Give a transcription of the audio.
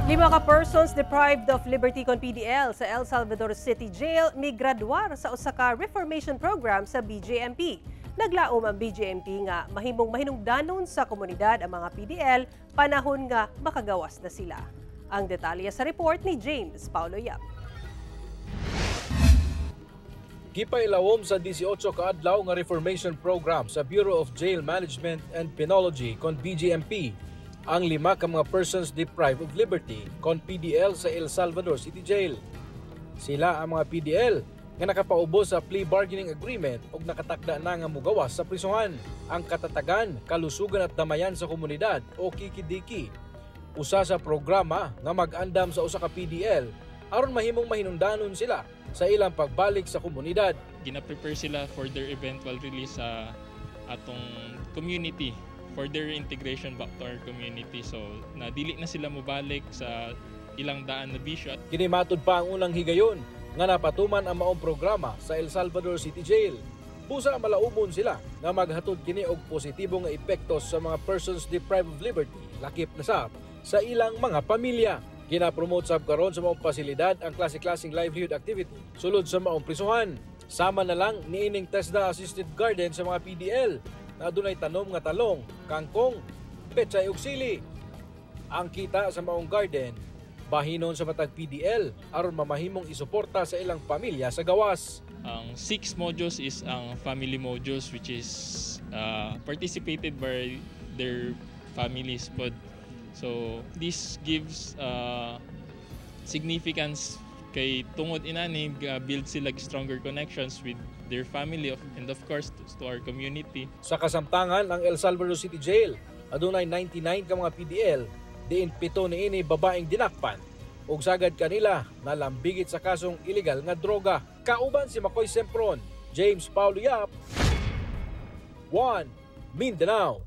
Lima ka persons deprived of liberty kon PDL sa El Salvador City Jail migradwar sa usa ka reformation program sa BJMP. Naglaom ang BJMP nga mahimong mahinungdanon sa komunidad ang mga PDL panahon nga makagawas na sila. Ang detalye sa report ni James Paulo Yap. Gipailawom sa 18 kaadlaw nga reformation program sa Bureau of Jail Management and Penology kon BJMP ang lima ka mga persons deprived of liberty kon PDL sa El Salvador City Jail. Sila ang mga PDL nga nakapaubos sa plea bargaining agreement ug nakatakda na nga mugawas sa prisuhan. Ang katatagan, kalusugan at damayan sa komunidad o kikidiki. Usa sa programa nga mag-andam sa usa ka PDL aron mahimong mahinungdanon sila sa ilang pagbalik sa komunidad. Gina-prepare sila for their eventual release sa atong community, for their integration back to our community. So, nadili na sila mobalik sa ilang daan na bisyo. Kini matud pa ang unang higayon nga napatuman ang maong programa sa El Salvador City Jail. Busa malaumon sila nga maghatod kini og positibo nga epektos sa mga persons deprived of liberty, lakip na sa ilang mga pamilya. Gina-promote sab karon sa maong pasilidad ang klase-klaseng livelihood activity sulod sa maong prisuhan. Sama na lang niining TESDA assisted garden sa mga PDL na adunay tanom nga talong, kangkong, pechay ug sili. Ang kita sa maong garden bahinon sa matag PDL aron mamahimong isuporta sa ilang pamilya sa gawas. Ang 6 modules is ang family modules, which is participated by their families. So this gives significance kay tungod inani build sila stronger connections with their family and of course to our community. Sa kasamtangan, ang El Salvador City Jail adunay 99 ka mga PDL, diin 7 niini babaeng dinakpan ug sagad kanila nalambigit sa kasong illegal nga droga. Kauban si Makoy Sempron, James Paulo Yap, 1 Mindanao.